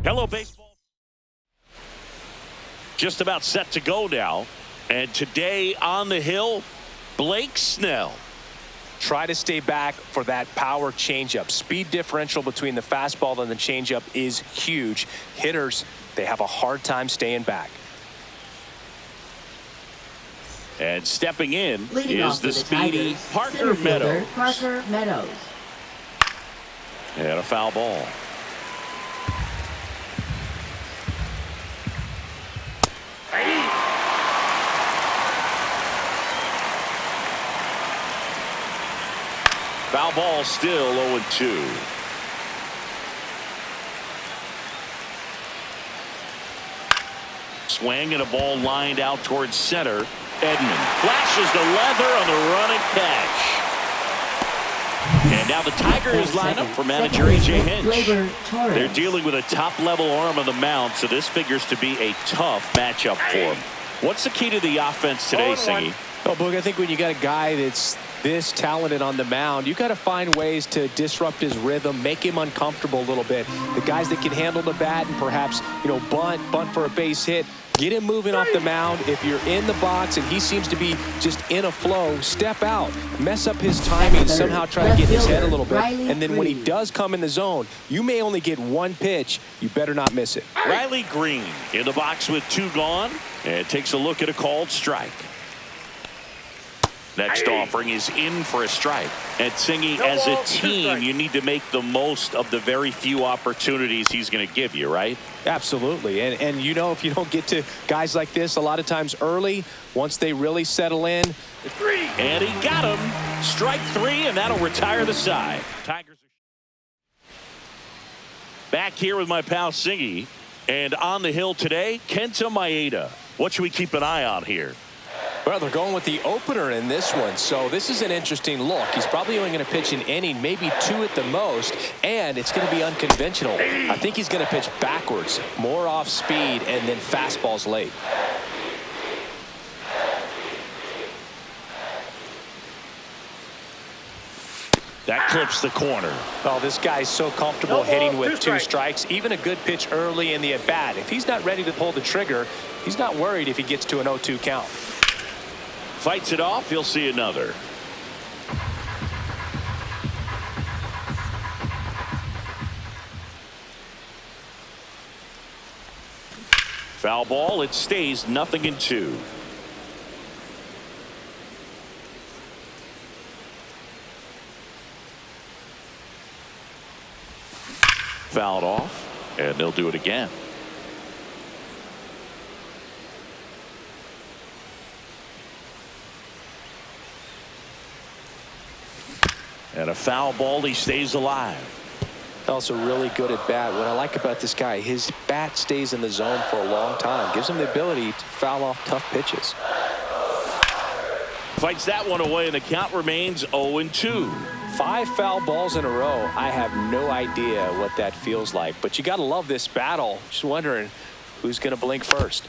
Hello, baseball. Just about set to go now. And today on the hill, Blake Snell. Try to stay back for that power changeup. Speed differential between the fastball and the changeup is huge. Hitters, they have a hard time staying back. And stepping in Leading is the speedy Parker Meadows. Parker Meadows. And a foul ball. Foul ball, still 0-2. Swing and a ball lined out towards center. Edman flashes the leather on the running catch. And now the Tigers line up for manager A.J. Hinch. They're dealing with a top-level arm on the mound, so this figures to be a tough matchup for him. What's the key to the offense today, Singy? Oh, Boog, I think when you got a guy that's this talented on the mound, you got to find ways to disrupt his rhythm, make him uncomfortable a little bit. The guys that can handle the bat and perhaps, bunt for a base hit, get him moving off the mound. If you're in the box and he seems to be just in a flow, step out, mess up his timing, somehow try to get his head a little bit. And then when he does come in the zone, you may only get one pitch. You better not miss it. Riley Green in the box with 2 gone and takes a look at a called strike. Next offering is in for a strike. And Singy, as a team, you need to make the most of the very few opportunities he's going to give you, right? Absolutely. And if you don't get to guys like this a lot of times early, once they really settle in. And he got him. Strike 3, and that'll retire the side. Tigers back here with my pal Singy. And on the hill today, Kenta Maeda. What should we keep an eye on here? Well, they're going with the opener in this one, so this is an interesting look. He's probably only going to pitch an inning, maybe 2 at the most, and it's going to be unconventional. I think he's going to pitch backwards, more off speed, and then fastballs late. That clips the corner. Oh, this guy's so comfortable hitting with 2 strikes, even a good pitch early in the at-bat. If he's not ready to pull the trigger, he's not worried if he gets to an 0-2 count. Fights it off, he'll see another. Foul ball, it stays 0-2. Fouled off, and they'll do it again. And a foul ball, he stays alive. Also really good at bat. What I like about this guy, his bat stays in the zone for a long time. Gives him the ability to foul off tough pitches. Fights that one away, and the count remains 0-2. 5 foul balls in a row. I have no idea what that feels like. But you got to love this battle. Just wondering who's going to blink first.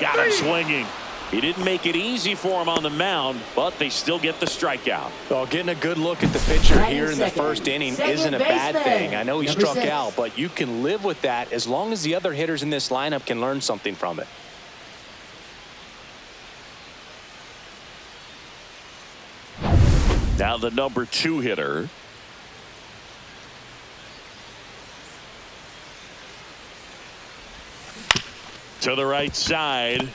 Got him swinging. He didn't make it easy for him on the mound, but they still get the strikeout. Well, getting a good look at the pitcher here in the first inning isn't a bad thing. I know he struck out, but you can live with that as long as the other hitters in this lineup can learn something from it. Now the number 2 hitter. To the right side.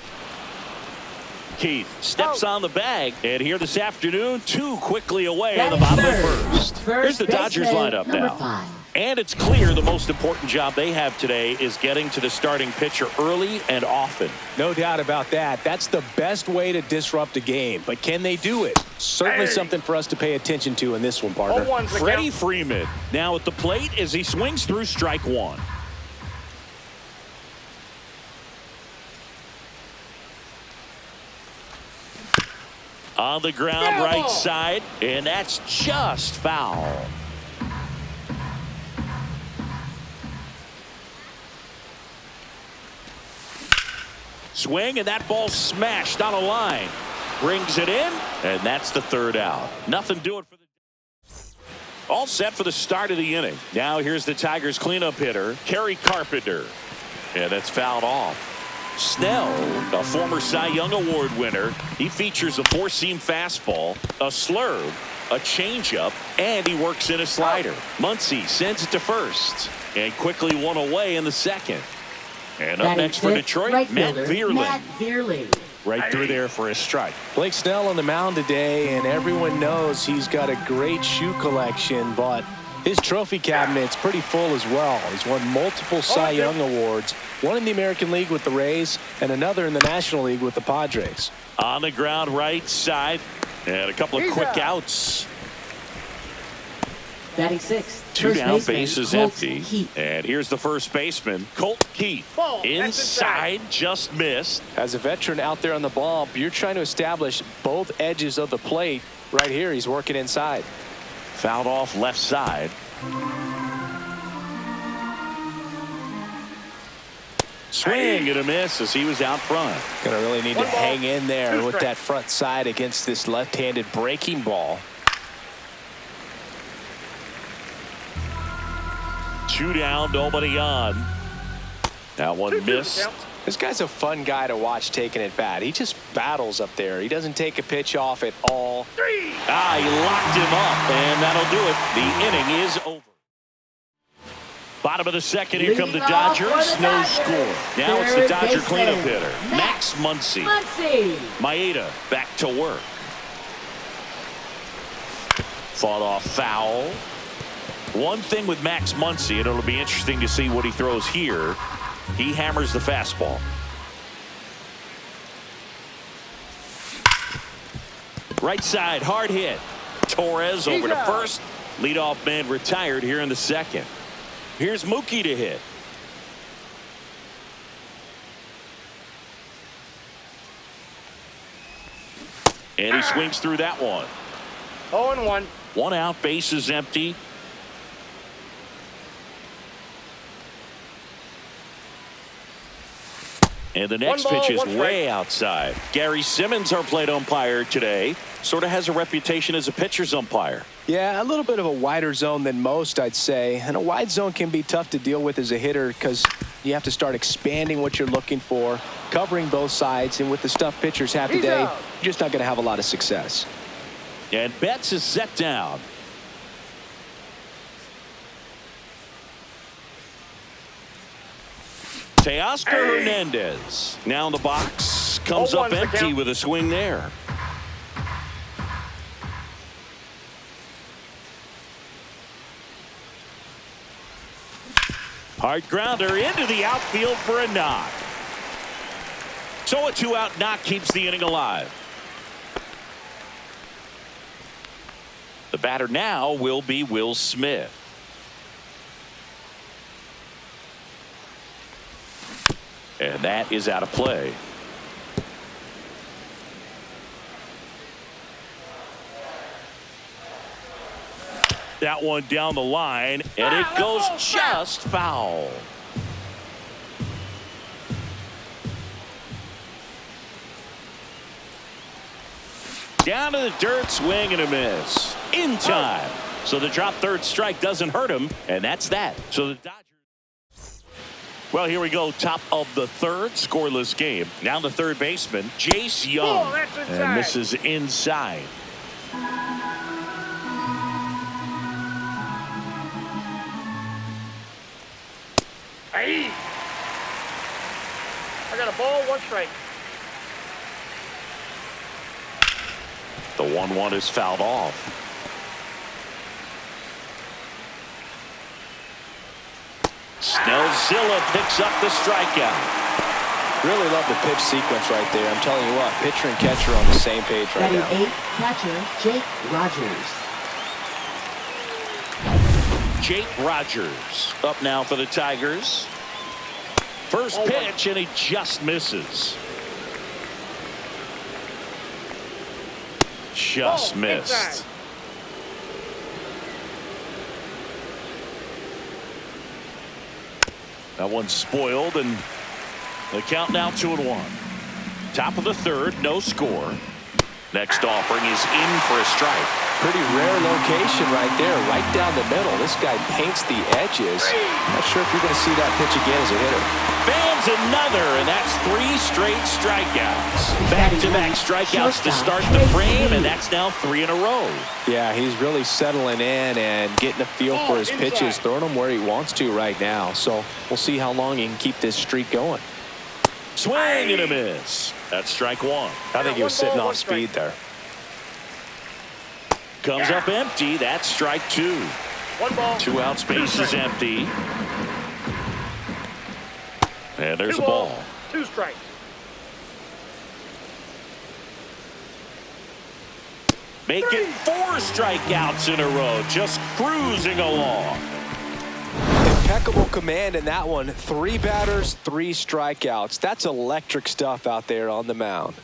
Keith steps on the bag, and here this afternoon, 2 quickly away in the bottom of the first. Here's the Dodgers lineup now. And it's clear the most important job they have today is getting to the starting pitcher early and often. No doubt about that. That's the best way to disrupt a game. But can they do it? Certainly something for us to pay attention to in this one, partner. Freddie Freeman now at the plate as he swings through strike 1. On the ground, right side, and that's just foul. Swing, and that ball smashed on a line. Brings it in, and that's the third out. Nothing doing for the... All set for the start of the inning. Now here's the Tigers cleanup hitter, Kerry Carpenter. And that's fouled off. Snell, a former Cy Young Award winner. He features a four-seam fastball, a slurve, a changeup, and he works in a slider. Muncy sends it to first, and quickly one away in the second. And up next for Detroit, Matt Vierling. Right through there for a strike. Blake Snell on the mound today, and everyone knows he's got a great shoe collection, but his trophy cabinet's pretty full as well. He's won multiple Cy Young Awards, one in the American League with the Rays, and another in the National League with the Padres. On the ground right side, and a couple of quick outs. Batting sixth. Two down, bases empty. And here's the first baseman, Colt Keith. Inside, just missed. As a veteran out there on the bump, you're trying to establish both edges of the plate. Right here, he's working inside. Fouled off left side. Swing and a miss as he was out front. Gonna really need to hang in there with that front side against this left-handed breaking ball. Two down, nobody on. That one missed. This guy's a fun guy to watch taking at bat. He just battles up there. He doesn't take a pitch off at all. He locked him up, and that'll do it. The inning is over. Bottom of the second, here come the Dodgers. No score. Now it's the Dodger cleanup hitter, Max Muncy. Maeda back to work. Fought off foul. One thing with Max Muncy, and it'll be interesting to see what he throws here. He hammers the fastball. Right side, hard hit. Torres over to first. Leadoff man retired here in the second. Here's Mookie to hit. And he swings through that one. 0-1. One out, bases empty. And the next pitch is way outside. Gary Simmons, our plate umpire today, sort of has a reputation as a pitcher's umpire. Yeah, a little bit of a wider zone than most, I'd say. And a wide zone can be tough to deal with as a hitter because you have to start expanding what you're looking for, covering both sides. And with the stuff pitchers have today, you're just not going to have a lot of success. And Betts is set down. Teoscar Hernandez now in the box, comes up empty with a swing there. Hard grounder into the outfield for a knock. So a two-out knock keeps the inning alive. The batter now will be Will Smith. And that is out of play. That one down the line, and it goes just foul. Down to the dirt, swing and a miss. In time. So the drop third strike doesn't hurt him, and that's that. So the Dodgers. Well, here we go. Top of the third, scoreless game. Now the third baseman, Jace Young. And this is inside. Hey! I got a ball, one strike. The 1-1 is fouled off. Snellzilla picks up the strikeout. Really love the pitch sequence right there. I'm telling you what, pitcher and catcher on the same page right now. Batting eighth, catcher Jake Rogers. Jake Rogers up now for the Tigers. First pitch, and he just misses. Just missed. That one's spoiled, and the count now 2-1. Top of the third, no score. Next offering is in for a strike. Pretty rare location right there, right down the middle. This guy paints the edges. Not sure if you're going to see that pitch again as a hitter. Fans another, and that's 3 straight strikeouts. Back-to-back strikeouts to start the frame, and that's now 3 in a row. Yeah, he's really settling in and getting a feel for his pitches, throwing them where he wants to right now. So we'll see how long he can keep this streak going. Swing and a miss. That's strike 1. I think he was sitting off speed there. Comes up empty. That's strike 2. 1 ball. 2 outs, base is empty. And there's a ball. 2 strikes. Making 4 strikeouts in a row. Just cruising along. Impeccable command in that one. 3 batters, 3 strikeouts. That's electric stuff out there on the mound.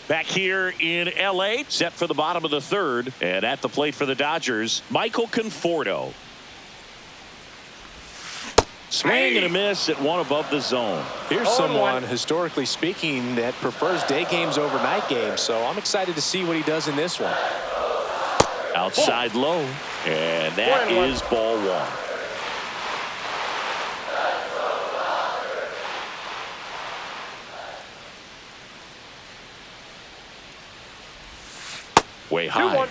Back here in L.A., set for the bottom of the third. And at the plate for the Dodgers, Michael Conforto. Swing and a miss at 1 above the zone. Here's someone, historically speaking, that prefers day games over night games. So I'm excited to see what he does in this one. Outside low. And that is ball 1. Way high. 2-1.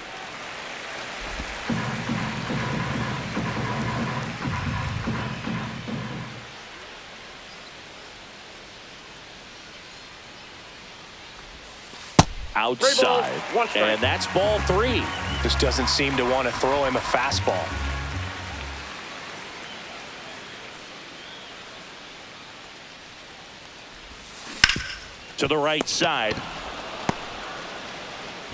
Outside. 1 strike. And that's ball 3. Just doesn't seem to want to throw him a fastball. To the right side.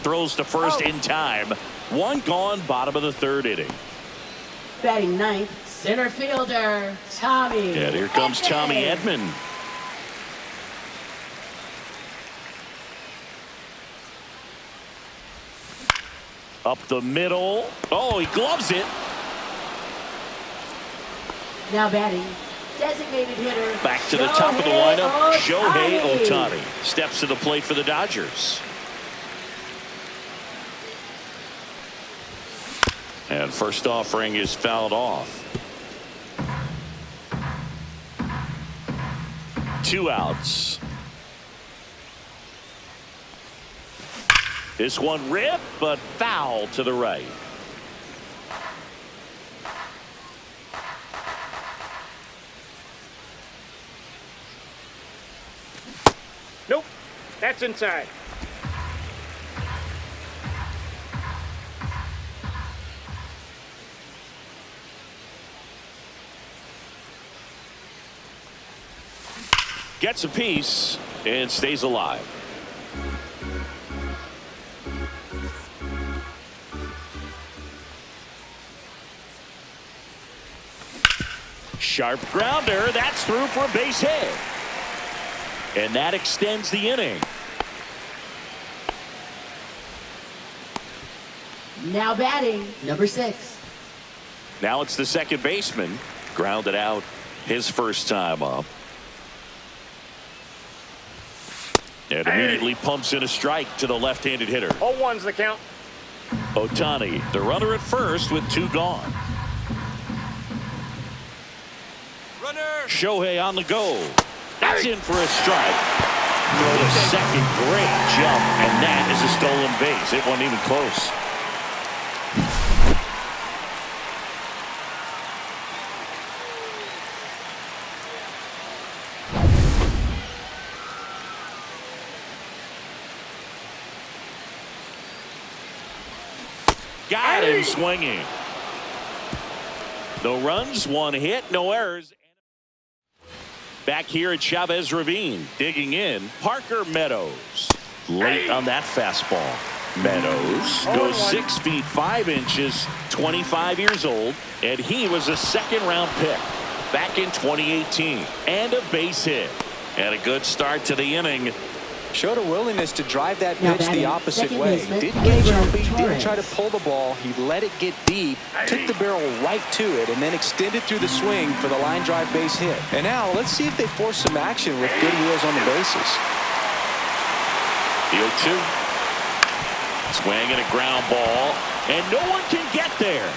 Throws to first in time. 1 gone, bottom of the third inning. Batting ninth, center fielder, Tommy. And here comes Tommy Edman. Edman. Up the middle. Oh, he gloves it. Now batting, designated hitter. Back to the top of the lineup. Shohei Ohtani. Ohtani steps to the plate for the Dodgers. And first offering is fouled off. 2 outs. This one ripped, but foul to the right. Nope. That's inside. Gets a piece and stays alive. Sharp grounder. That's through for a base hit. And that extends the inning. Now batting, number 6. Now it's the second baseman. Grounded out his first time up. And immediately pumps in a strike to the left-handed hitter. 0-1's the count. Ohtani, the runner at first with 2 gone. Shohei on the go. That's in for a strike. Throw to second. Great jump. And that is a stolen base. It wasn't even close. Got him swinging. No runs, 1 hit, no errors. Back here at Chavez Ravine, digging in, Parker Meadows. Late on that fastball. Meadows goes 6 feet 5 inches, 25 years old, and he was a second-round pick back in 2018. And a base hit. And a good start to the inning Showed a willingness to drive that Now pitch the batting, opposite second way. baseman, Didn't get Gleyber jumpy, didn't Torres. try to pull the ball. He let it get deep, took the barrel right to it, and then extended through the swing for the line drive base hit. And now let's see if they force some action with good wheels on the bases. The 0-2. Swing and a ground ball, and no one can get there.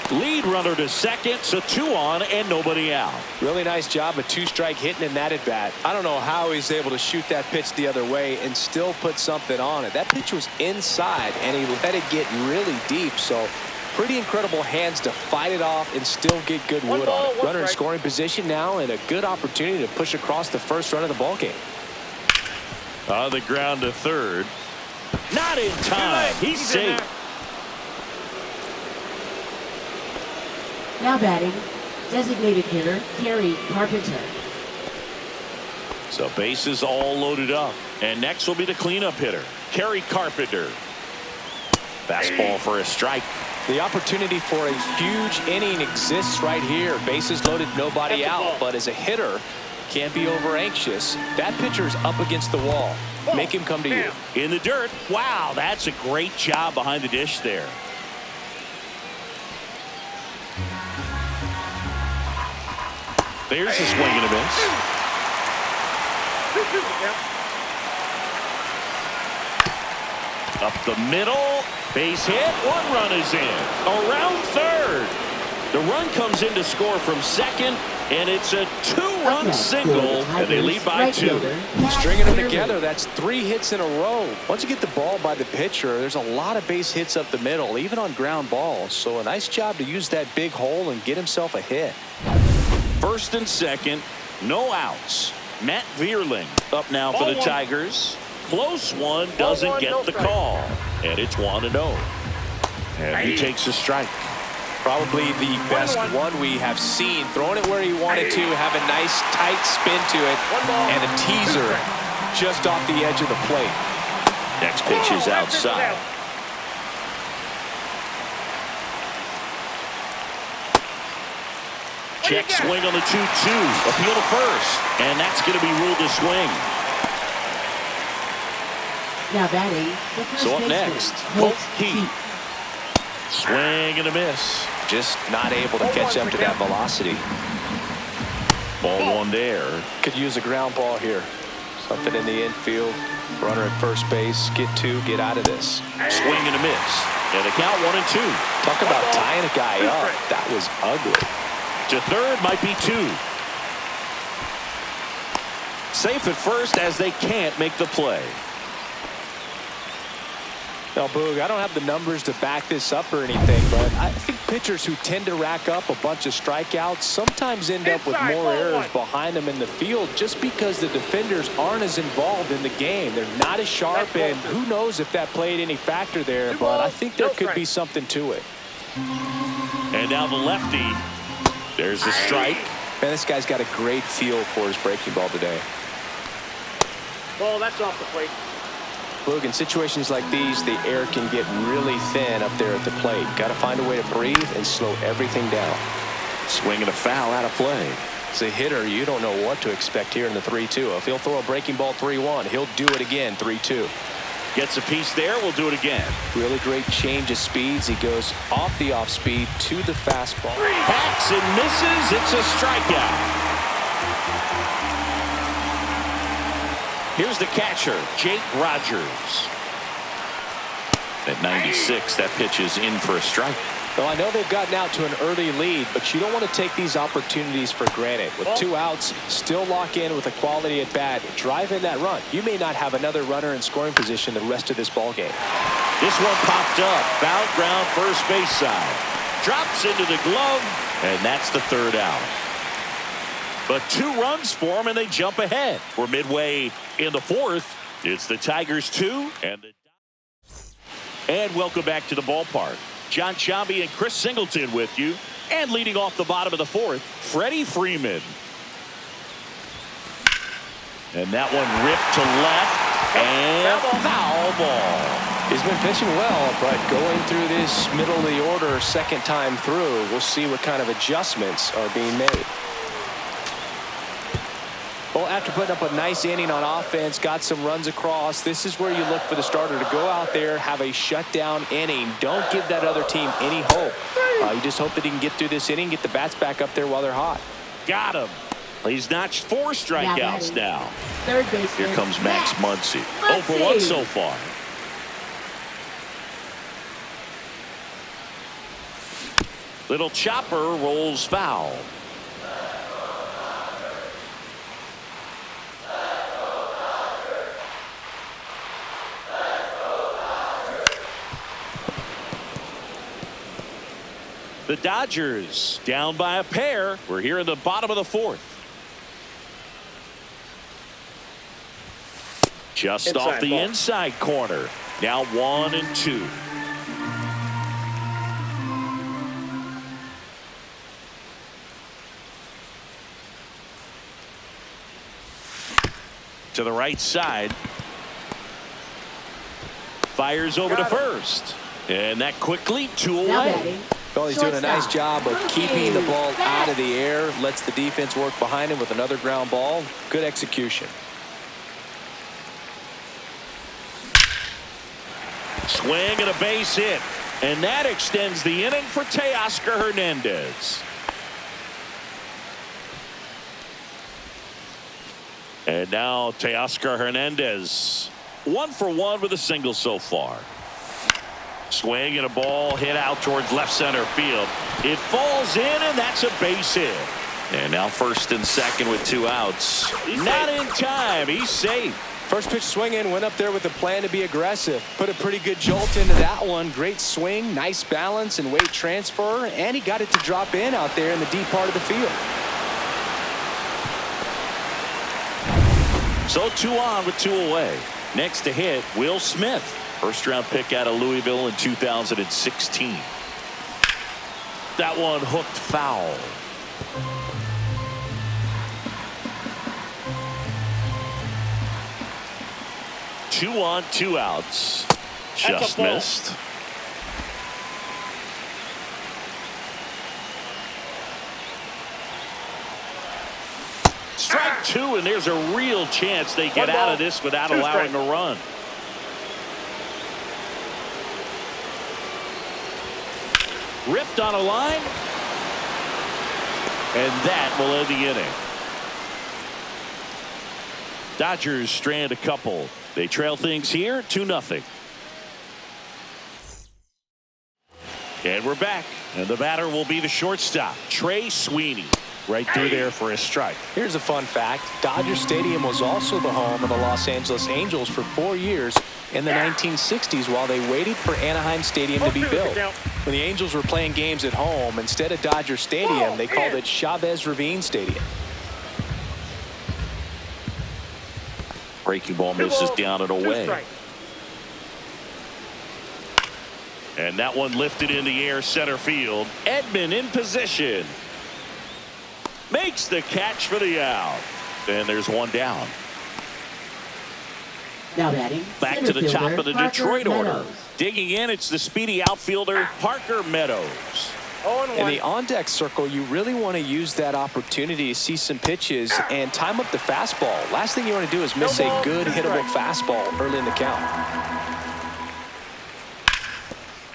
Lead runner to second, so 2 on and nobody out. Really nice job of 2-strike hitting in that at bat. I don't know how he's able to shoot that pitch the other way and still put something on it. That pitch was inside and he let it get really deep. So pretty incredible hands to fight it off and still get good wood on it. Runner in scoring position now and a good opportunity to push across the first run of the ball game. On the ground to third. Not in time. He's safe. Now batting, designated hitter, Kerry Carpenter. So bases all loaded up. And next will be the cleanup hitter, Kerry Carpenter. Fastball for a strike. The opportunity for a huge inning exists right here. Bases loaded, nobody out. But as a hitter, can't be over anxious. That pitcher's up against the wall. Make him come to you. In the dirt. Wow, that's a great job behind the dish there. There's a swing and a miss. Up the middle. Base hit. 1 run is in. Around third. The run comes in to score from second, and it's a 2-run single, and they lead by 2. Stringing them together, that's 3 hits in a row. Once you get the ball by the pitcher, there's a lot of base hits up the middle, even on ground balls. So a nice job to use that big hole and get himself a hit. First and second, no outs. Matt Vierling up now for the Tigers. Close one, doesn't get the call. And it's 1-0. And he takes a strike. Probably the best one we have seen. Throwing it where he wanted to, have a nice tight spin to it, and a teaser just off the edge of the plate. Next pitch is outside. Check swing on the 2-2. Appeal to first. And that's going to be ruled a swing. Now batting, the first So up baseman, next, Colt Heath. Swing and a miss. Just not able to catch up to that velocity. Ball 1 there. Could use a ground ball here. Something in the infield. Runner at first base. Get 2, get out of this. Swing and a miss. And the count 1-2. Talk about tying a guy up. That was ugly. To third might be 2. Safe at first as they can't make the play. Now, Boog, I don't have the numbers to back this up or anything, but I think pitchers who tend to rack up a bunch of strikeouts sometimes end up with more errors behind them in the field just because the defenders aren't as involved in the game. They're not as sharp, and who knows if that played any factor there, but I think there could be something to it. And now the lefty. There's a strike. Man, this guy's got a great feel for his breaking ball today. Ball, that's off the plate. Look, in situations like these, the air can get really thin up there at the plate. Got to find a way to breathe and slow everything down. Swing and a foul out of play. As a hitter, you don't know what to expect here in the 3-2. If he'll throw a breaking ball 3-1, he'll do it again 3-2. Gets a piece there. We'll do it again. Really great change of speeds. He goes off the off speed to the fastball. Hacks and misses. It's a strikeout. Here's the catcher, Jake Rogers. At 96, that pitch is in for a strike. Well, I know they've gotten out to an early lead, but you don't want to take these opportunities for granted. With 2 outs, still lock in with a quality at bat. Drive in that run. You may not have another runner in scoring position the rest of this ball game. This one popped up. Foul ground first base side. Drops into the glove, and that's the 3rd out. But 2 runs for them, and they jump ahead. We're midway in the 4th. It's the Tigers 2 and welcome back to the ballpark. John Chambi and Chris Singleton with you. And leading off the bottom of the 4th, Freddie Freeman. And that one ripped to left. And foul ball. He's been pitching well, but going through this middle of the order second time through, we'll see what kind of adjustments are being made. after putting up a nice inning on offense, got some runs across, this is where you look for the starter to go out there, have a shutdown inning. Don't give that other team any hope. You just hope that he can get through this inning, get the bats back up there while they're hot. Got him. He's notched 4 strikeouts now. Third baseman. Here comes Max Muncy. 0 for 1 so far. Little chopper rolls foul. The Dodgers down by a pair. We're here in the bottom of the 4th. Just off the inside corner. Now 1-2. To the right side. Fires over to first. And that quickly 2 away. Well, he's doing a nice job of keeping the ball out of the air. Lets the defense work behind him with another ground ball. Good execution. Swing and a base hit. And that extends the inning for Teoscar Hernandez. And now Teoscar Hernandez. 1 for 1 with a single so far. Swing and a ball hit out towards left center field. It falls in, and that's a base hit. And now first and second with 2 outs. Not in time. He's safe. First pitch swinging, went up there with a plan to be aggressive. Put a pretty good jolt into that one. Great swing, nice balance and weight transfer, and he got it to drop in out there in the deep part of the field. So 2 on with 2 away. Next to hit, Will Smith. First-round pick out of Louisville in 2016. That one hooked foul. Two on, 2 outs. Just missed. Strike 2, and there's a real chance they get out of this without allowing a run. Ripped on a line. And that will end the inning. Dodgers strand a couple. They trail things here 2-0. And we're back. And the batter will be the shortstop, Trey Sweeney. Right through there for a strike. Here's a fun fact. Dodger Stadium was also the home of the Los Angeles Angels for 4 years in the 1960s while they waited for Anaheim Stadium to be built. When the Angels were playing games at home, instead of Dodger Stadium, they called it Chavez Ravine Stadium. Breaking ball misses down and away. And that one lifted in the air center field. Edman in position. Makes the catch for the out. And there's 1 down. Now batting. Back to the top of the Detroit order. Digging in, it's the speedy outfielder, Parker Meadows. In the on-deck circle, you really want to use that opportunity to see some pitches and time up the fastball. Last thing you want to do is miss a good hittable fastball early in the count.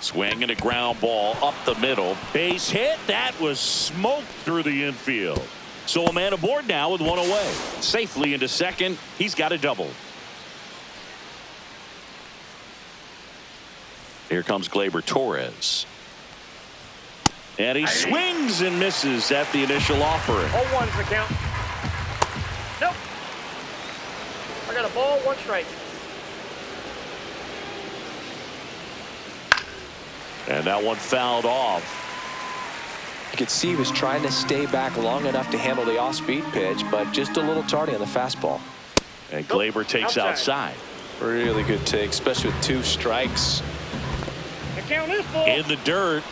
Swing and a ground ball up the middle. Base hit. That was smoked through the infield. So a man aboard now with 1 away. Safely into second. He's got a double. Here comes Gleyber Torres. And he swings and misses at the initial offering. 0-1's the count. Nope. I got a ball, 1 strike. And that one fouled off. You could see he was trying to stay back long enough to handle the off-speed pitch, but just a little tardy on the fastball. And Gleyber takes outside. Really good take, especially with 2 strikes. The count is full. In the dirt.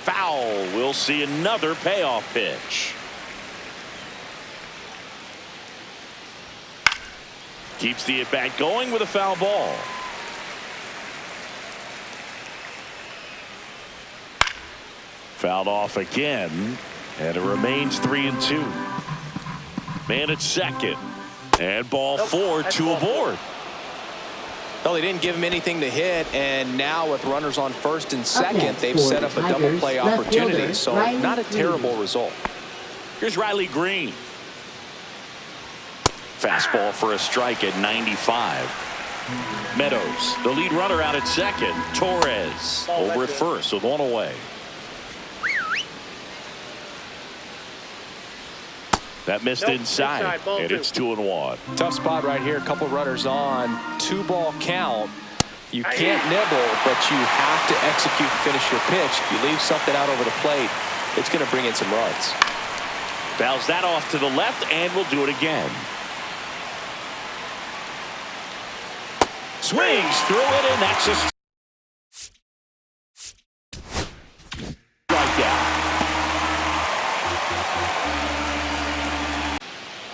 Foul. We'll see another payoff pitch. Keeps the at-bat going with a foul ball. Fouled off again, and it remains 3-2. Man at second, and ball four, two aboard. Well, they didn't give him anything to hit, and now with runners on first and second, they've set up a double play opportunity, so not a terrible result. Here's Riley Green. Fastball for a strike at 95. Meadows, the lead runner out at second. Torres over at first with one away. That missed inside, and it's 2-1. Tough spot right here. A couple runners on. 2-ball count. You can't nibble, but you have to execute and finish your pitch. If you leave something out over the plate, it's going to bring in some runs. Fouls that off to the left, and we'll do it again. Swings through it, and that's a strikeout.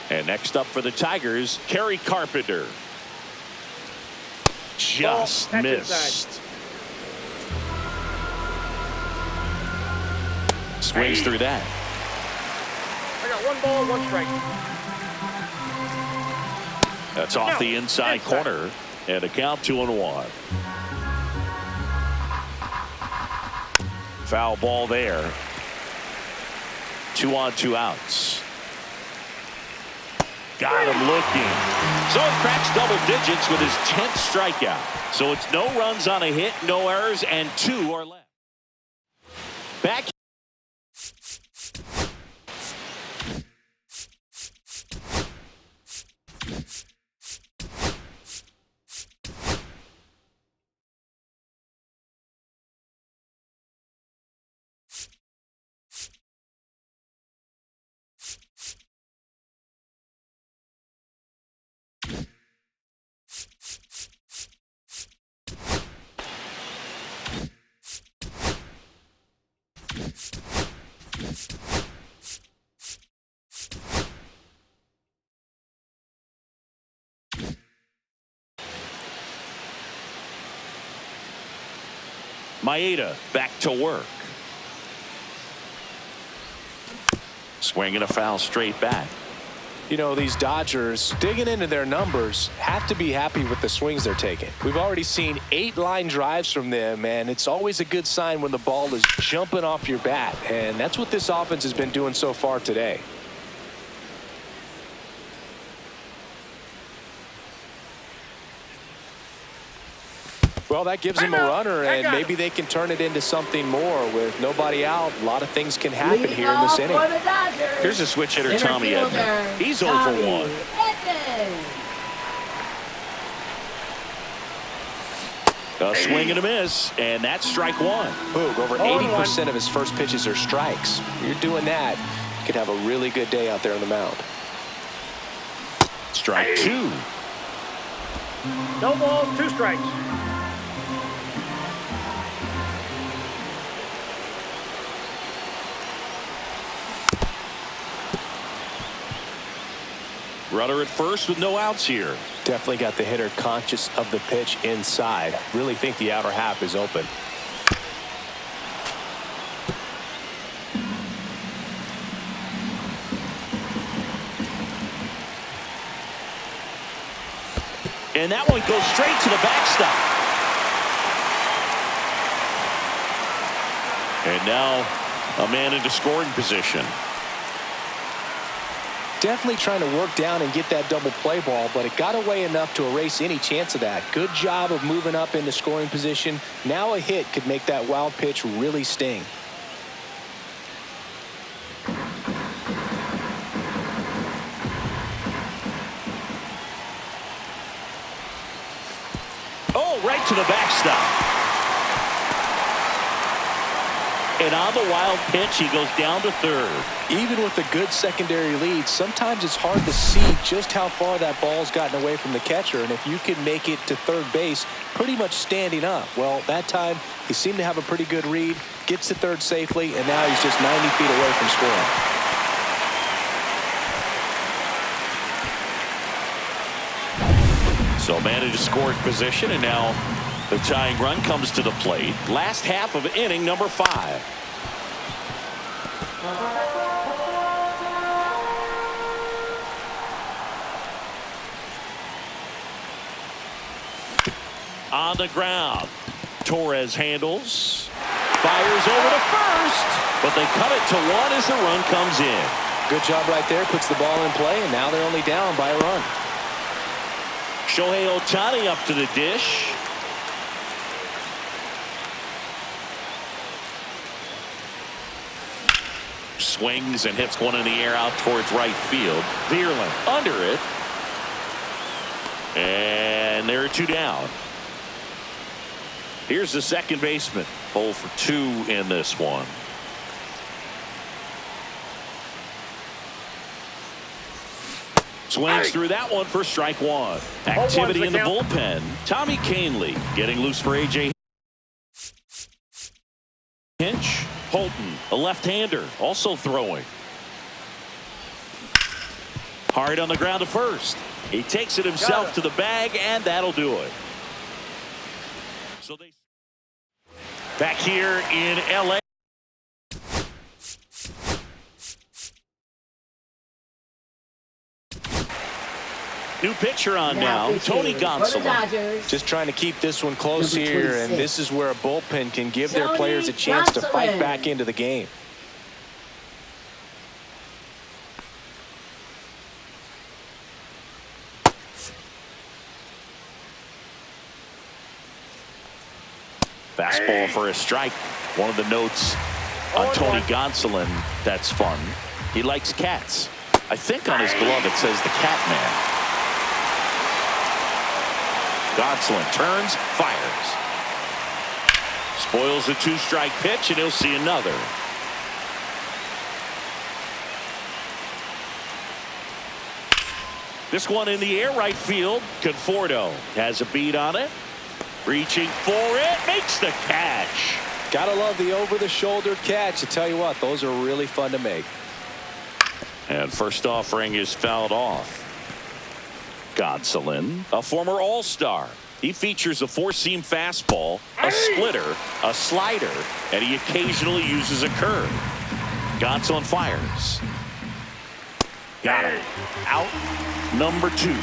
And next up for the Tigers, Kerry Carpenter. Just missed. Swings through that. I got 1 ball, 1 strike. That's off the inside corner, and a count 2-1. Foul ball there. 2 on, 2 outs. Got him looking. So it cracks double digits with his 10th strikeout. So it's no runs on a hit, no errors, and 2 are left. Back. Maeda back to work. Swinging a foul straight back. You know, these Dodgers, digging into their numbers, have to be happy with the swings they're taking. We've already seen 8 line drives from them, and it's always a good sign when the ball is jumping off your bat, and that's what this offense has been doing so far today. Well, that gives them a runner, and maybe they can turn it into something more. With nobody out, a lot of things can happen here in this inning. Here's a switch hitter, Tommy Edman. He's 0 for 1. A swing and a miss, and that's strike 1. Boog, over 80% of his first pitches are strikes. You're doing that, you could have a really good day out there on the mound. Strike 2. No balls, 2 strikes. Runner at first with no outs here. Definitely got the hitter conscious of the pitch inside. Really think the outer half is open. And that one goes straight to the backstop. And now a man into scoring position. Definitely trying to work down and get that double play ball, but it got away enough to erase any chance of that. Good job of moving up into scoring position. Now a hit could make that wild pitch really sting. Oh, right to the backstop. And on the wild pitch, he goes down to third. Even with a good secondary lead, sometimes it's hard to see just how far that ball's gotten away from the catcher. And if you can make it to third base pretty much standing up, well, that time he seemed to have a pretty good read, gets to third safely, and now he's just 90 feet away from scoring. So man into scoring position, and now the tying run comes to the plate. Last half of inning number 5. On the ground, Torres handles, fires over to first, but they cut it to one as the run comes in. Good job right there, puts the ball in play, and now they're only down by a run. Shohei Ohtani up to the dish. Swings and hits one in the air out towards right field. Veerland under it. And there are two down. Here's the second baseman. 0 for 2 in this one. Swings through that one for strike one. Activity in the bullpen. Tommy Kahnle getting loose for A.J. Hinch. Holton, a left-hander, also throwing. Hard on the ground to first. He takes it himself to the bag, and that'll do it. So they back here in L.A. New pitcher on now, Tony Gonsolin. Just trying to keep this one close here, and this is where a bullpen can give their players a chance to fight back into the game. Fastball for a strike. One of the notes on Tony Gonsolin that's fun. He likes cats. I think on his glove it says the Cat Man. Gonsolin turns, fires. Spoils the 2-strike pitch, and he'll see another. This one in the air, right field. Conforto has a beat on it. Reaching for it, makes the catch. Gotta love the over-the-shoulder catch. I tell you what, those are really fun to make. And first offering is fouled off. Gonsolin, a former All-Star. He features a 4-seam fastball, a splitter, a slider, and he occasionally uses a curve. Gonsolin fires. Got it. Out number 2.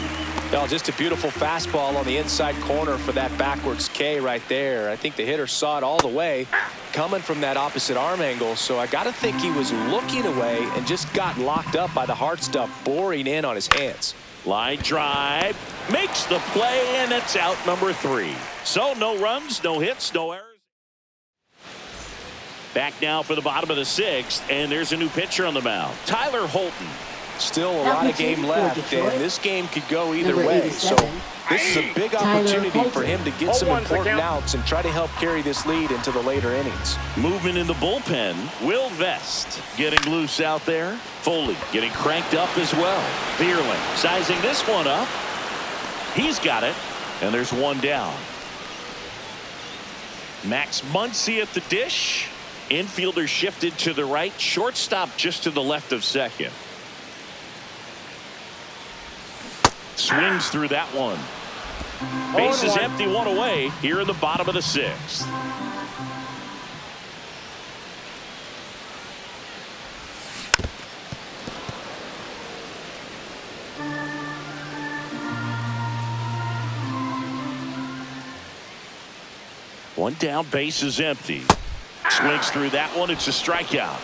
Well, just a beautiful fastball on the inside corner for that backwards K right there. I think the hitter saw it all the way coming from that opposite arm angle, so I got to think he was looking away and just got locked up by the hard stuff boring in on his hands. Line drive, makes the play, and it's out number 3. So no runs, no hits, no errors. Back now for the bottom of the 6th, and there's a new pitcher on the mound, Tyler Holton. Still a lot of game left, and this game could go either way. So this is a big opportunity for him to get some important outs and try to help carry this lead into the later innings. Movement in the bullpen. Will Vest getting loose out there. Foley getting cranked up as well. Veerland sizing this one up. He's got it, and there's one down. Max Muncy at the dish. Infielder shifted to the right. Shortstop just to the left of second. Swings through that one. Base is empty, one away here in the bottom of the 6th. One down, base is empty. Swings through that one. It's a strikeout.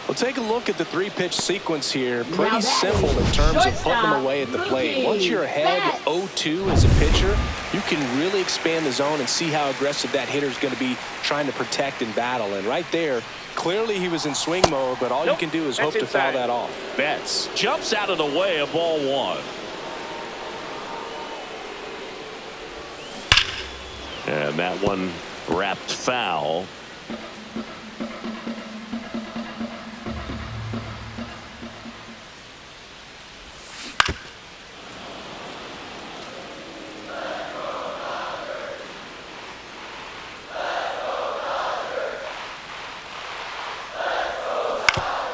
Well, take a look at the 3-pitch sequence here. Pretty simple in terms of putting them away at the plate. Once you're ahead 0-2 as a pitcher, you can really expand the zone and see how aggressive that hitter is going to be trying to protect and battle. And right there, clearly he was in swing mode, but all you can do is hope to foul that off. Betts jumps out of the way of ball 1. And that one wrapped foul.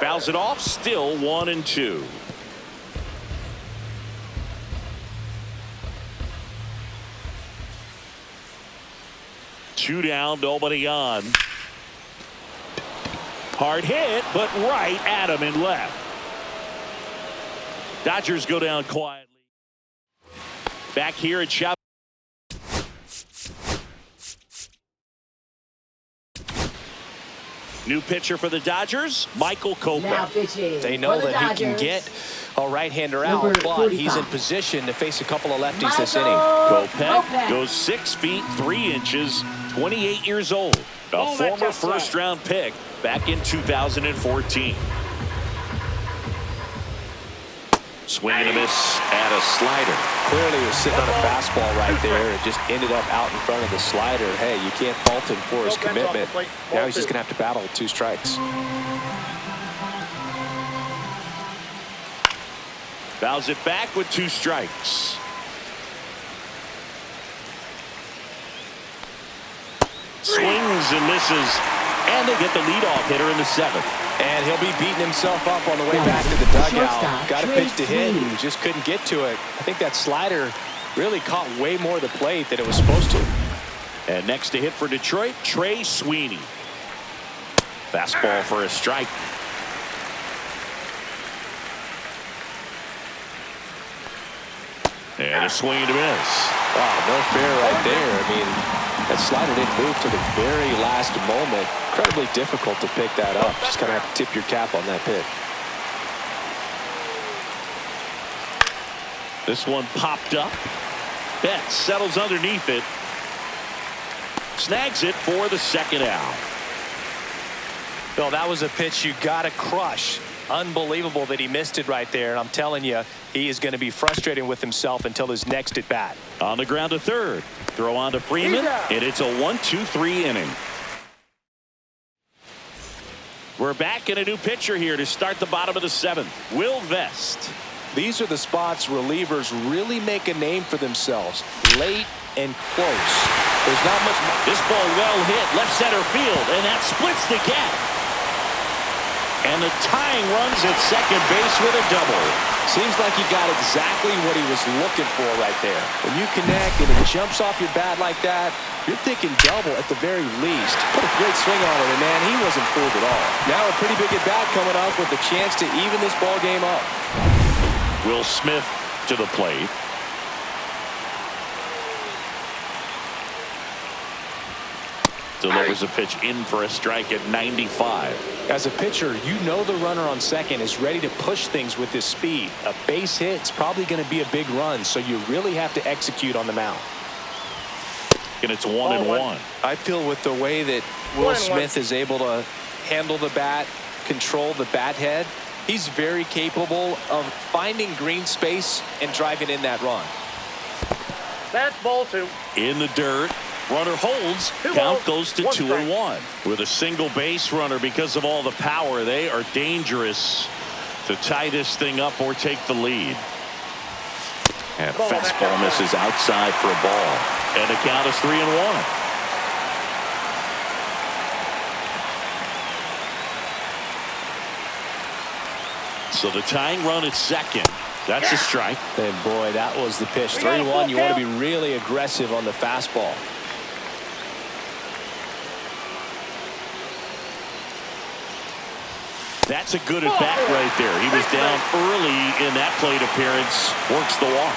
Fouls it off, still 1-2. Two down, nobody on. Hard hit, but right at him and left. Dodgers go down quietly. Back here at Shop. New pitcher for the Dodgers, Michael Kopech. They know that he can get a right-hander out, but he's in position to face a couple of lefties this inning. Kopech goes 6 feet 3 inches, 28 years old. A former first-round pick back in 2014. Swing and a miss at a slider. Clearly he was sitting on a fastball right there and just ended up out in front of the slider. Hey, you can't fault him for his commitment. Now he's just going to have to battle with 2 strikes. Fouls it back with 2 strikes. Swings and misses, and they get the leadoff hitter in the 7th. And he'll be beating himself up on the way back to the dugout. Got a pitch to hit and just couldn't get to it. I think that slider really caught way more of the plate than it was supposed to. And next to hit for Detroit, Trey Sweeney. Fastball for a strike. And a swing and a miss. Wow, no fair right there. I mean, that slider didn't move to the very last moment. Incredibly difficult to pick that up. Just kind of have to tip your cap on that pitch. This one popped up. Betts settles underneath it. Snags it for the 2nd out. Bill, that was a pitch you got to crush. Unbelievable that he missed it right there. And I'm telling you, he is going to be frustrated with himself until his next at bat. On the ground to 3rd. Throw on to Freeman, and it's a 1-2-3 inning. We're back in a new pitcher here to start the bottom of the 7th. Will Vest. These are the spots relievers really make a name for themselves. Late and close. There's not much. This ball well hit left center field, and that splits the gap. And the tying runs at second base with a double. Seems like he got exactly what he was looking for right there. When you connect and it jumps off your bat like that, you're thinking double at the very least. Put a great swing on it, and man, he wasn't fooled at all. Now a pretty big at bat coming up with a chance to even this ball game up. Will Smith to the plate. Delivers a pitch in for a strike at 95. As a pitcher, you know the runner on second is ready to push things with his speed. A base hit's probably going to be a big run, so you really have to execute on the mound. And it's 1-1. I feel with the way that Will Smith is able to handle the bat, control the bat head, he's very capable of finding green space and driving in that run. That's ball 2. In the dirt. Runner holds. Count goes to 2-1. With a single base runner, because of all the power, they are dangerous to tie this thing up or take the lead. And fastball misses outside for a ball. And the count is 3-1. So the tying run at second. That's a strike. And boy, that was the pitch. 3-1. You want to be really aggressive on the fastball. That's a good at bat right there. He was down early in that plate appearance. Works the walk.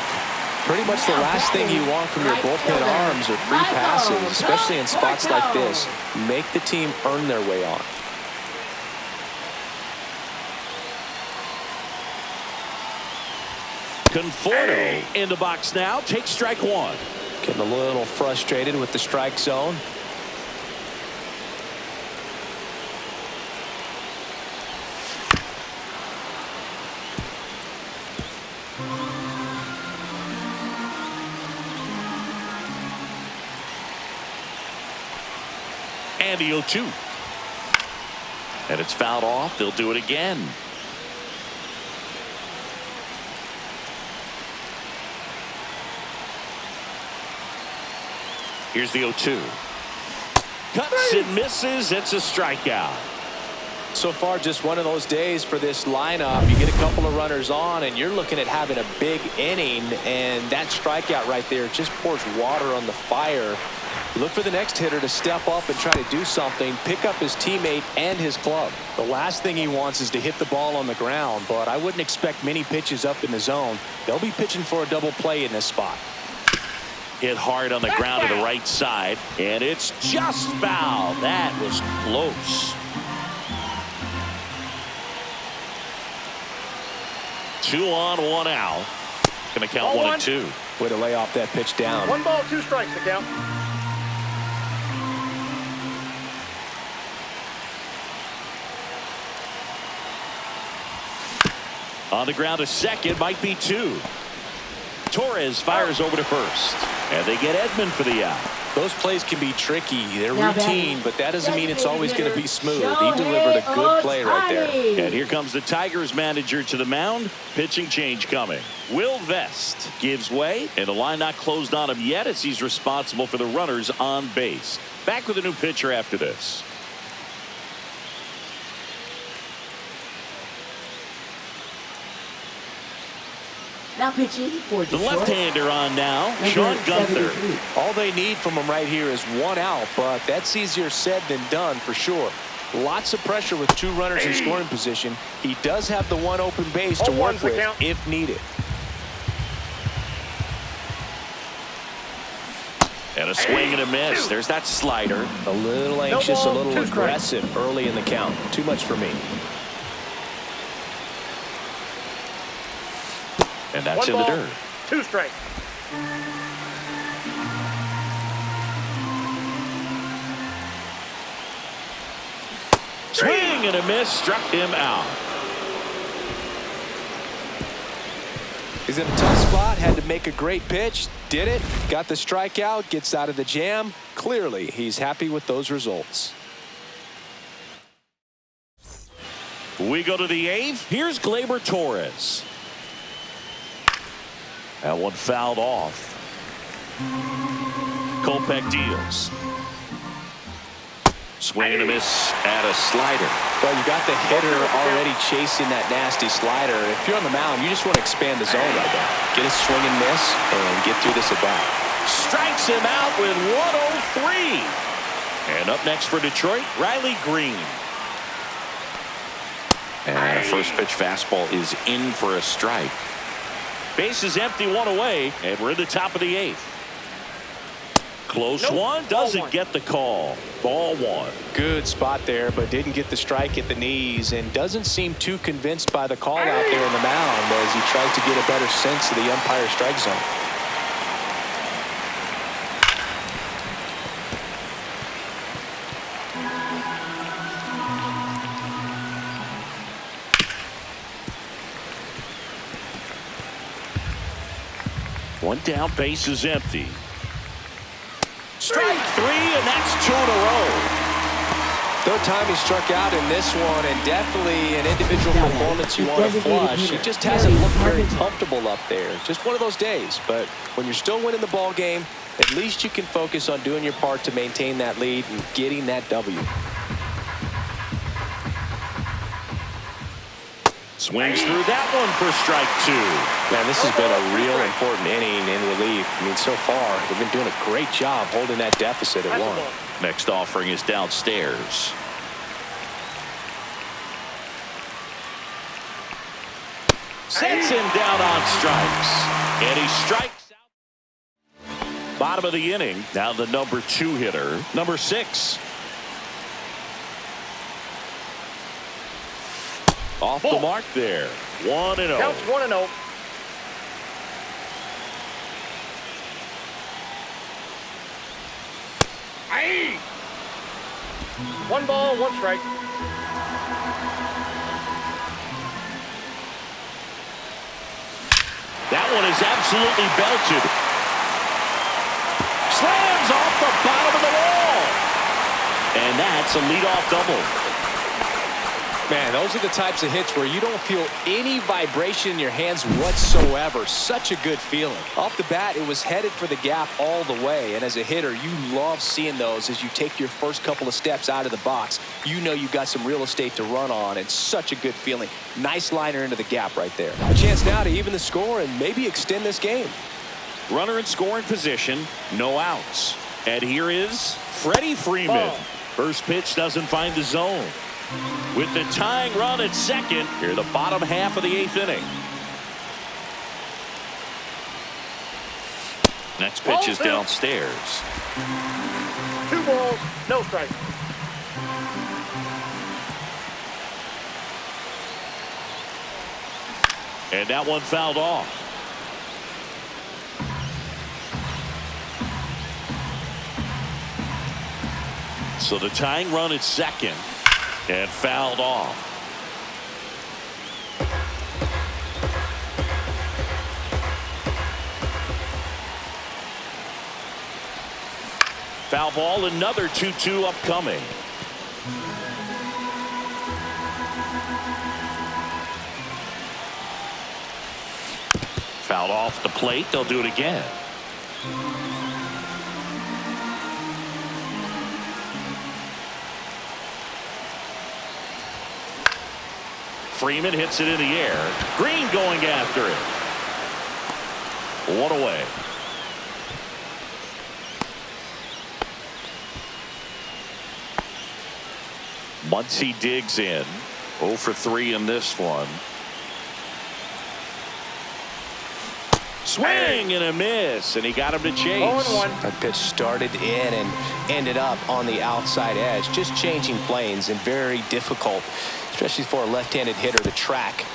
Pretty much the last thing you want from your bullpen arms are free passes, especially in spots like this. Make the team earn their way on. Conforto in the box now. Takes strike 1. Getting a little frustrated with the strike zone. And the 0-2. And it's fouled off. They'll do it again. Here's the 0-2. Cuts and misses. It's a strikeout. So far, just one of those days for this lineup. You get a couple of runners on, and you're looking at having a big inning, and that strikeout right there just pours water on the fire. Look for the next hitter to step up and try to do something, pick up his teammate and his glove. The last thing he wants is to hit the ball on the ground, but I wouldn't expect many pitches up in the zone. They'll be pitching for a double play in this spot. Hit hard on the ground to the right side, and it's just foul. That was close. 2 on, 1 out. Going to count Ball 1 one. and 2. Way to lay off that pitch down. 1 ball, 2 strikes to count. On the ground to second, might be 2. Torres fires over to first, and they get Edman for the out. Those plays can be tricky. They're Now routine, batting. but that doesn't mean it's always going to be smooth. He Shohei delivered a good play right there. Ohtani. And here comes the Tigers manager to the mound. Pitching change coming. Will Vest gives way, and the line not closed on him yet as he's responsible for the runners on base. Back with a new pitcher after this. Now pitching for The Detroit. left-hander on now, Number Sean Gunther. 73. All they need from him right here is 1 out, but that's easier said than done for sure. Lots of pressure with 2 runners in scoring position. He does have the 1 open base to Home work runs the with count. if needed. And a swing and a miss. There's that slider. A little anxious, ball, a little 2 strikes. aggressive early in the count. Too much for me. And that's 1 in the ball, dirt. 2 strikes. Swing and a miss. Struck him out. He's in a tough spot, had to make a great pitch, did it, got the strikeout, gets out of the jam. Clearly, he's happy with those results. We go to the 8th. Here's Gleyber Torres. That one fouled off. Kopech deals. Swing and a miss at a slider. Well, you got the hitter already chasing that nasty slider. If you're on the mound, you just want to expand the zone right now. Get a swing and miss and get through this at bat. Strikes him out with 103. And up next for Detroit, Riley Green. And a first pitch fastball is in for a strike. Base is empty, 1 away, and we're in the top of the 8th. Close Nope. one, doesn't Ball 1. get the call. Ball 1. Good spot there, but didn't get the strike at the knees and doesn't seem too convinced by the call out there in the mound as he tries to get a better sense of the umpire strike zone. One down, base is empty. Strike 3, and that's 2 in a row. Third time he struck out in this one, and definitely an individual performance you want to flush. He just hasn't looked very comfortable up there. Just one of those days. But when you're still winning the ball game, at least you can focus on doing your part to maintain that lead and getting that W. Swings through that one for strike 2. Man, this has been a real important inning in relief. I mean, so far, they've been doing a great job holding that deficit at 1. Next offering is downstairs. Sets him down on strikes. And he strikes out. Bottom of the inning. Now the number 2 hitter, number 6. Off the mark there. 1-0. Counts 1-0. Aye. 1 ball, 1 strike. That one is absolutely belted. Slams off the bottom of the wall. And that's a leadoff double. Man, those are the types of hits where you don't feel any vibration in your hands whatsoever. Such a good feeling. Off the bat, it was headed for the gap all the way. And as a hitter, you love seeing those as you take your first couple of steps out of the box. You know you've got some real estate to run on, and such a good feeling. Nice liner into the gap right there. A chance now to even the score and maybe extend this game. Runner in scoring position, no outs. And here is Freddie Freeman. First pitch doesn't find the zone. With the tying run at second, here the bottom half of the 8th inning. Next pitch is downstairs. 2 balls, no strikes. And that one fouled off. So the tying run at second and fouled off. Foul ball, another 2-2 upcoming. Fouled off the plate. They'll do it again. Freeman hits it in the air. Green going after it. 1 away. Muncy digs in. 0 for 3 in this one. Swing and a miss, and he got him to chase. 0-1. That pitch started in and ended up on the outside edge. Just changing planes and very difficult, especially for a left-handed hitter to track.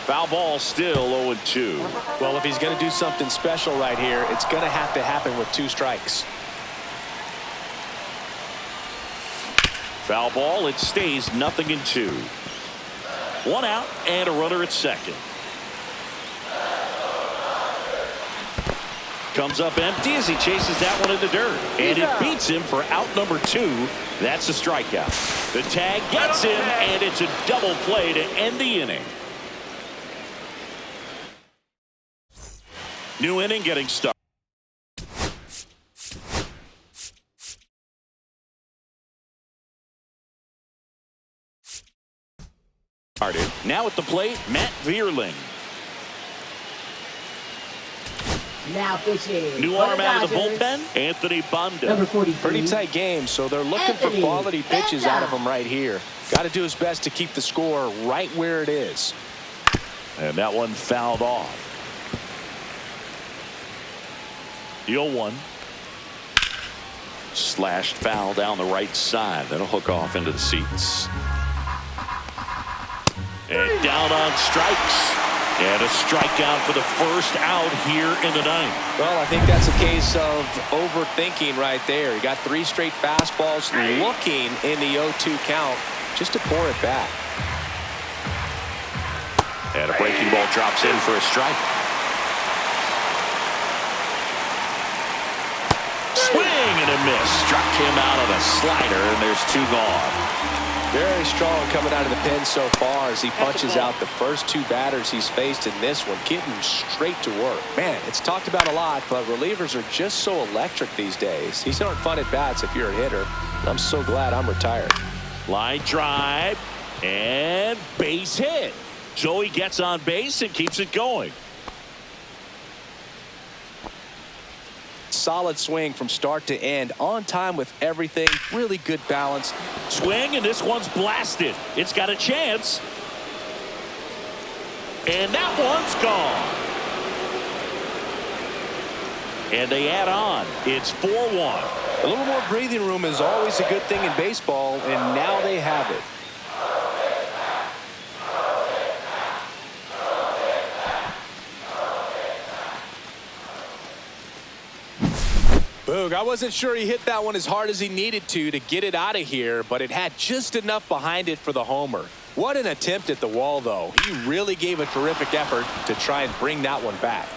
Foul ball, still 0-2. Well, if he's going to do something special right here, it's going to have to happen with 2 strikes. Foul ball, it stays 0-2. 1 out and a runner at second. Comes up empty as he chases that one in the dirt. And it beats him for out number 2. That's a strikeout. The tag gets him, and it's a double play to end the inning. New inning getting started. Now at the plate, Matt Vierling. Now pitching. New arm out of the bullpen, Anthony Banda. Number 43. Pretty tight game, so they're looking for quality pitches out of him right here. Got to do his best to keep the score right where it is. And that one fouled off. The 0-1. Slashed foul down the right side. That'll hook off into the seats. And down on strikes. And a strikeout for the first out here in the 9th. Well, I think that's a case of overthinking right there. He got 3 straight fastballs looking in the 0-2 count just to pour it back. And a breaking ball drops in for a strike. Swing and a miss. Struck him out of a slider, and there's 2 gone. Very strong coming out of the pen so far as he punches out the first 2 batters he's faced in this one, getting straight to work. Man, it's talked about a lot, but relievers are just so electric these days. These aren't fun at bats if you're a hitter. I'm so glad I'm retired. Line drive and base hit. So he gets on base and keeps it going. Solid swing from start to end, on time with everything, really good balance. Swing, and this one's blasted. It's got a chance. And that one's gone. And they add on. It's 4-1. A little more breathing room is always a good thing in baseball, and now they have it. Boog, I wasn't sure he hit that one as hard as he needed to get it out of here, but it had just enough behind it for the homer. What an attempt at the wall, though. He really gave a terrific effort to try and bring that one back.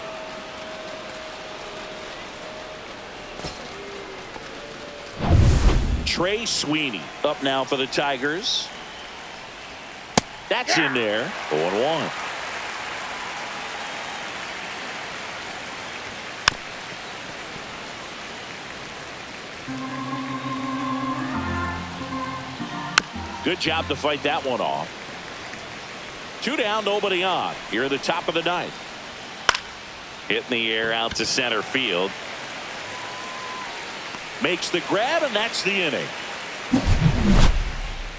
Trey Sweeney up now for the Tigers. That's in there. 0-1. Good job to fight that one off. 2 down, nobody on. Here at the top of the ninth. Hitting the air out to center field. Makes the grab, and that's the inning.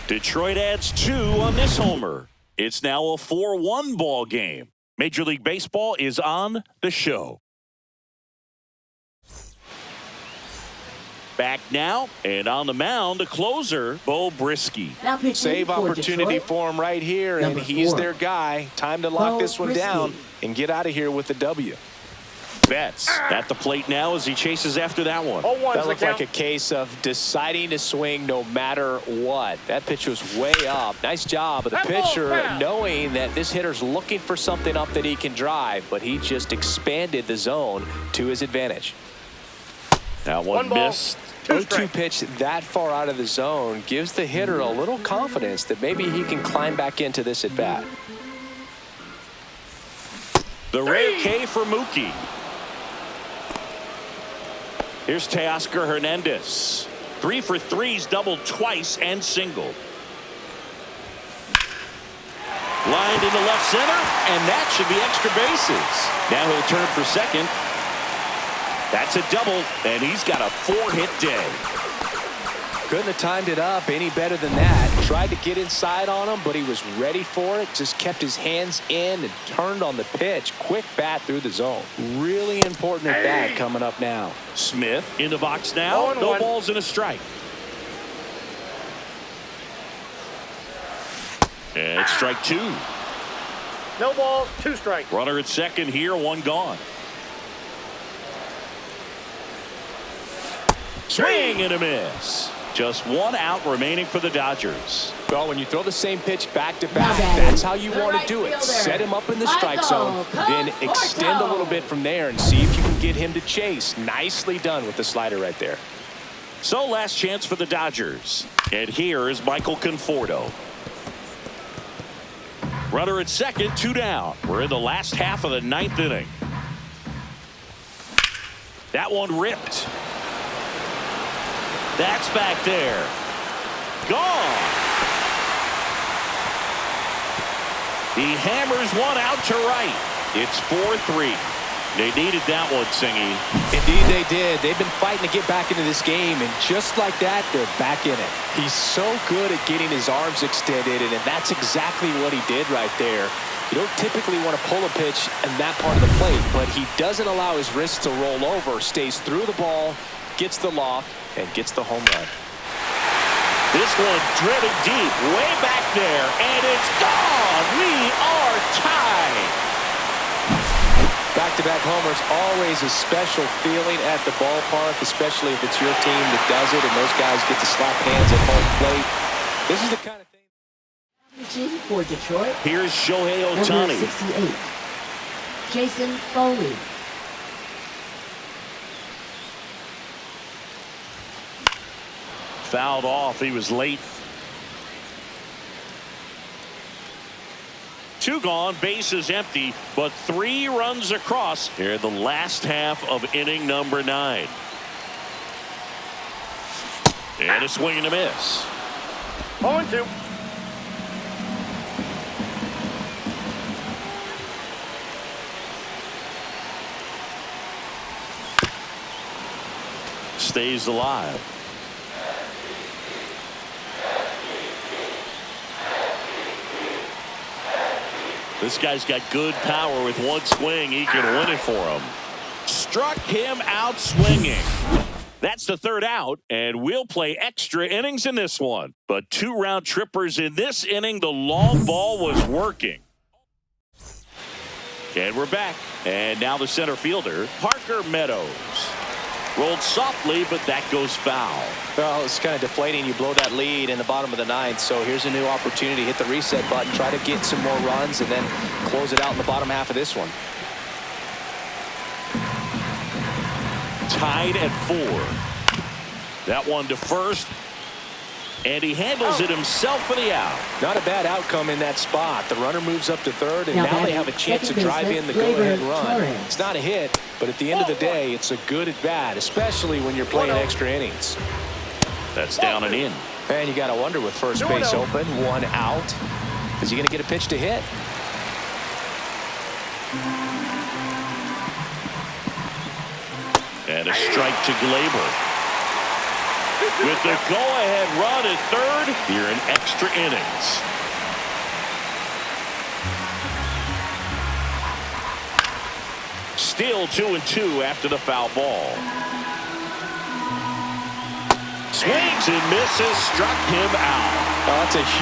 Detroit adds 2 on this homer. It's now a 4-1 ball game. Major League Baseball is on the show. Back now, and on the mound, the closer, Bo Brisky. Save opportunity for him right here, and he's their guy. Time to lock this one down and get out of here with the W. Betts at the plate now as he chases after that one. That looked like a case of deciding to swing no matter what. That pitch was way up. Nice job of the pitcher knowing that this hitter's looking for something up that he can drive, but he just expanded the zone to his advantage. That one missed. 0-2 pitch that far out of the zone gives the hitter a little confidence that maybe he can climb back into this at bat. The rare K for Mookie. Here's Teoscar Hernandez. 3 for 3's doubled twice and singled. Lined into left center, and that should be extra bases. Now he'll turn for second. That's a double, and he's got a 4-hit day. Couldn't have timed it up any better than that. Tried to get inside on him, but he was ready for it. Just kept his hands in and turned on the pitch. Quick bat through the zone. Really important at bat coming up now. Smith in the box now. No balls and a strike. And it's strike 2. No balls, 2 strikes. Runner at second here, 1 gone. Swing and a miss. Just 1 out remaining for the Dodgers. Well, when you throw the same pitch back to back, that's how you want to do it. Set him up in the strike zone, then extend a little bit from there and see if you can get him to chase. Nicely done with the slider right there. So last chance for the Dodgers. And here is Michael Conforto. Runner at second, 2 down. We're in the last half of the 9th inning. That one ripped. That's back there. Gone. He hammers one out to right. It's 4-3. They needed that one, Singy. Indeed they did. They've been fighting to get back into this game, and just like that, they're back in it. He's so good at getting his arms extended, and that's exactly what he did right there. You don't typically want to pull a pitch in that part of the plate, but he doesn't allow his wrists to roll over, stays through the ball, gets the loft, and gets the home run. This one driven deep, way back there, and it's gone. We are tied. Back-to-back homers, always a special feeling at the ballpark, especially if it's your team that does it and those guys get to slap hands at home plate. This is the kind of thing. For Detroit. Here's Shohei Ohtani. Number 68. Jason Foley. Fouled off. He was late. 2 gone, bases empty, but 3 runs across here in the last half of inning number 9. And a swing and a miss. 0-2. Stays alive. This guy's got good power. With one swing, he can win it for him. Struck him out swinging. That's the 3rd out, and we'll play extra innings in this one. But 2 round trippers in this inning. The long ball was working. And we're back. And now the center fielder, Parker Meadows. Rolled softly, but that goes foul. Well, it's kind of deflating. You blow that lead in the bottom of the 9th, so here's a new opportunity. Hit the reset button, try to get some more runs, and then close it out in the bottom half of this one. Tied at 4. That one to first. And he handles it himself for the out. Not a bad outcome in that spot. The runner moves up to 3rd, and now they have a chance to drive in the go-ahead run. It's not a hit, but at the end of the day, it's a good at-bat, especially when you're playing extra innings. That's down and in. And you got to wonder with first base open, one out, is he going to get a pitch to hit? And a strike to Glaber. With the go-ahead run at third here in extra innings. Still 2-2 after the foul ball. Swings and misses, struck him out. Oh, that's a